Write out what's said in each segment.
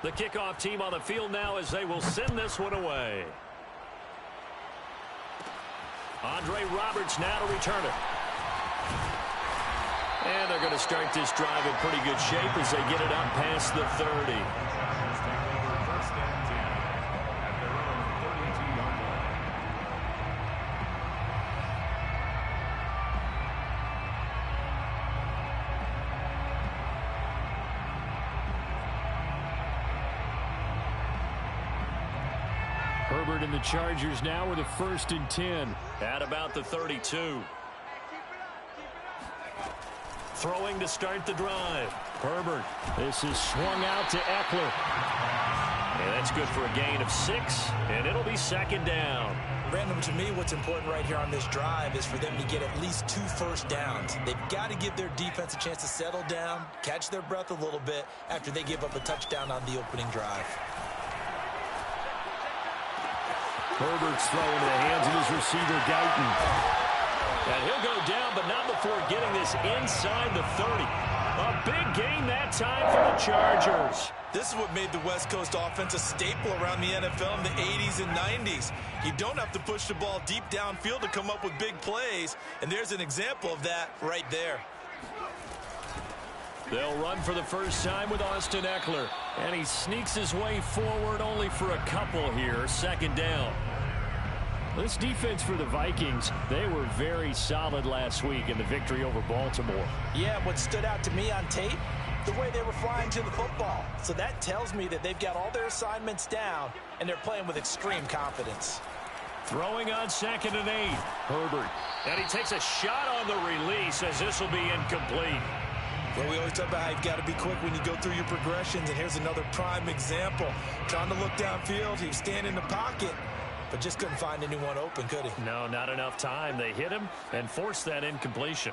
The kickoff team on the field now as they will send this one away. Andre Roberts now to return it. And they're going to start this drive in pretty good shape as they get it up past the 30. Herbert and the Chargers now with a 1st and 10 at about the 32. Throwing to start the drive. Herbert. This is swung out to Eckler. And that's good for a gain of 6, and it'll be 2nd down. Random, to me, what's important right here on this drive is for them to get at least 2 first downs. They've got to give their defense a chance to settle down, catch their breath a little bit after they give up a touchdown on the opening drive. Herbert's throwing to the hands of his receiver, Guyton. And he'll go down, but not before getting this inside the 30. A big gain that time for the Chargers. This is what made the West Coast offense a staple around the NFL in the 80s and 90s. You don't have to push the ball deep downfield to come up with big plays, and there's an example of that right there. They'll run for the first time with Austin Eckler. And he sneaks his way forward only for a couple here. 2nd down. This defense for the Vikings, they were very solid last week in the victory over Baltimore. Yeah, what stood out to me on tape, the way they were flying to the football. So that tells me that they've got all their assignments down, and they're playing with extreme confidence. Throwing on 2nd and 8. Herbert. And he takes a shot on the release as this will be incomplete. Well, we always talk about how you've got to be quick when you go through your progressions, and here's another prime example. Trying to look downfield, he was standing in the pocket, but just couldn't find anyone open, could he? No, not enough time. They hit him and forced that incompletion.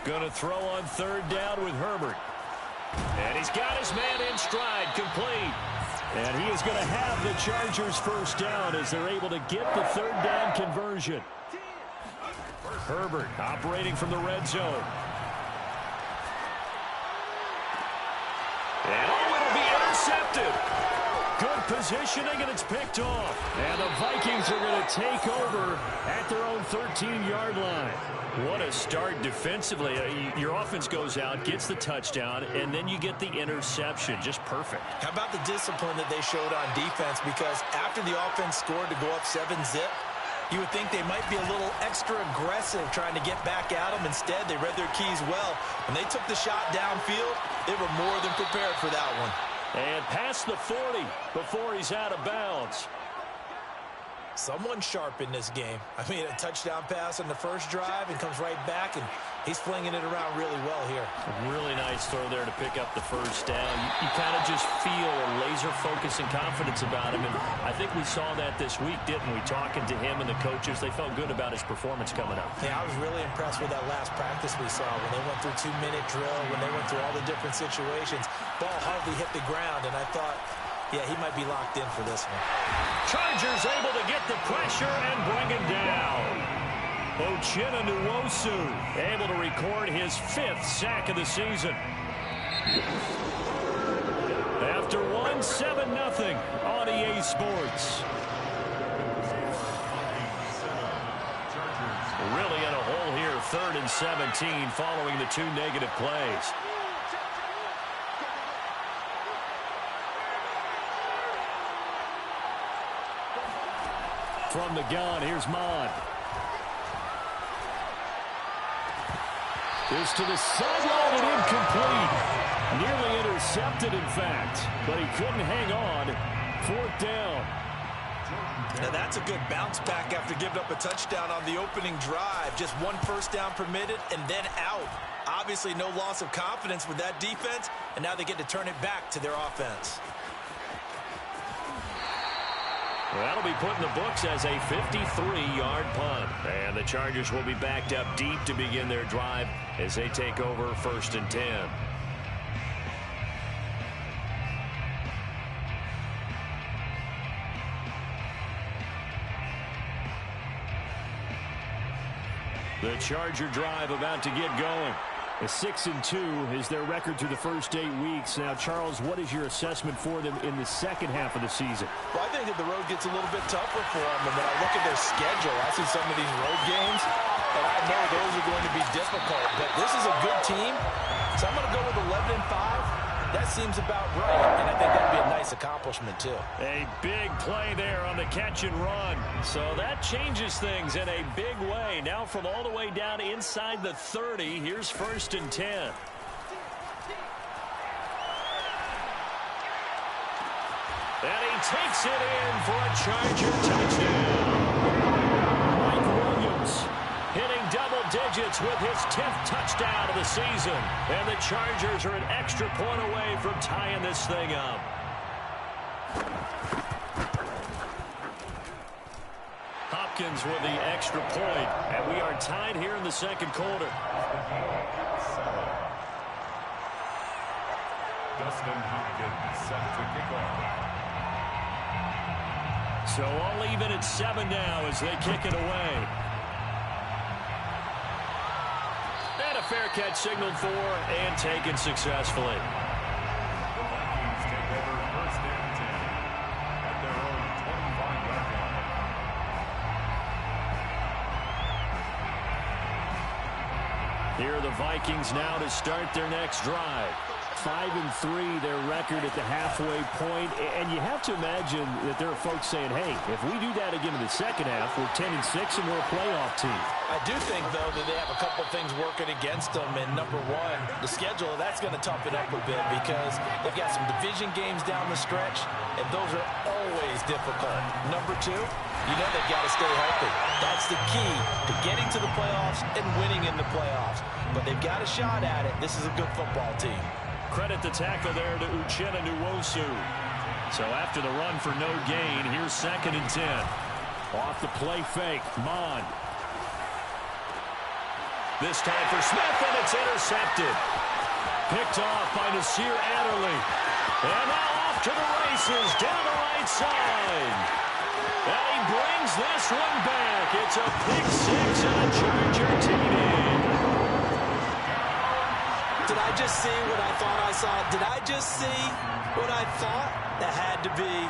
Going to throw on 3rd down with Herbert. And he's got his man in stride, complete. And he is going to have the Chargers first down as they're able to get the 3rd down conversion. Herbert operating from the red zone. And it'll be intercepted. Good positioning, and it's picked off. And the Vikings are going to take over at their own 13-yard line. What a start defensively. Your offense goes out, gets the touchdown, and then you get the interception. Just perfect. How about the discipline that they showed on defense? Because after the offense scored to go up 7-zip, you would think they might be a little extra aggressive trying to get back at them. Instead, they read their keys well. When they took the shot downfield, they were more than prepared for that one. And past the 40 before he's out of bounds. Someone sharp in this game. I mean, a touchdown pass on the first drive and comes right back, and he's flinging it around really well here. A really nice throw there to pick up the first down. You kind of just feel a laser focus and confidence about him, and I think we saw that this week, didn't we? Talking to him and the coaches, they felt good about his performance coming up. Yeah, I was really impressed with that last practice we saw when they went through 2-minute drill, when they went through all the different situations. Ball hardly hit the ground, and I thought, yeah, he might be locked in for this one. Chargers able to get the pressure and bring him down. Uchenna Nwosu able to record his 5th sack of the season. After one, 7-0 on EA Sports. Really in a hole here, 3rd and 17 following the 2 negative plays. From the gun, here's Mond. This to the sideline and incomplete. Nearly intercepted, in fact, but he couldn't hang on. 4th down. Now that's a good bounce back after giving up a touchdown on the opening drive. Just 1 first down permitted and then out. Obviously no loss of confidence with that defense, and now they get to turn it back to their offense. Well, that'll be put in the books as a 53-yard punt. And the Chargers will be backed up deep to begin their drive as they take over 1st and 10. The Charger drive about to get going. 6-2 is their record through the first 8 weeks. Now, Charles, what is your assessment for them in the second half of the season? Well, I think that the road gets a little bit tougher for them. And when I look at their schedule, I see some of these road games, and I know those are going to be difficult. But this is a good team, so I'm going to go with 11-5. That seems about right, and I think that would be a nice accomplishment, too. A big play there on the catch and run. So that changes things in a big way. Now from all the way down inside the 30, here's 1st and 10. And he takes it in for a Charger touchdown. Mike Williams hitting double digits with his 10th touchdown of the season. And the Chargers are an extra point away from tying this thing up. Hopkins with the extra point, and we are tied here in the second quarter. Dustin Hopkins set to kick off. So all even at 7 now as they kick it away. And a fair catch signaled for and taken successfully. The Vikings take over 1st and 10 at their own 25-yard line. Here are the Vikings now to start their next drive. 5-3 their record at the halfway point, and you have to imagine that there are folks saying, hey, if we do that again in the second half, we're 10-6 and we're a playoff team. I do think, though, that they have a couple things working against them. And number one, the schedule, that's going to toughen up a bit because they've got some division games down the stretch, and those are always difficult. Number two, you know they've got to stay healthy. That's the key to getting to the playoffs and winning in the playoffs. But they've got a shot at it. This is a good football team. Credit the tackle there to Uchenna Nwosu. So after the run for no gain, here's 2nd and 10. Off the play fake, Mond. This time for Smith, and it's intercepted. Picked off by Nasir Adderley. And now off to the races, down the right side. And he brings this one back. It's a pick 6 and a Charger TD. Did I just see what I thought I saw? Did I just see what I thought? That had to be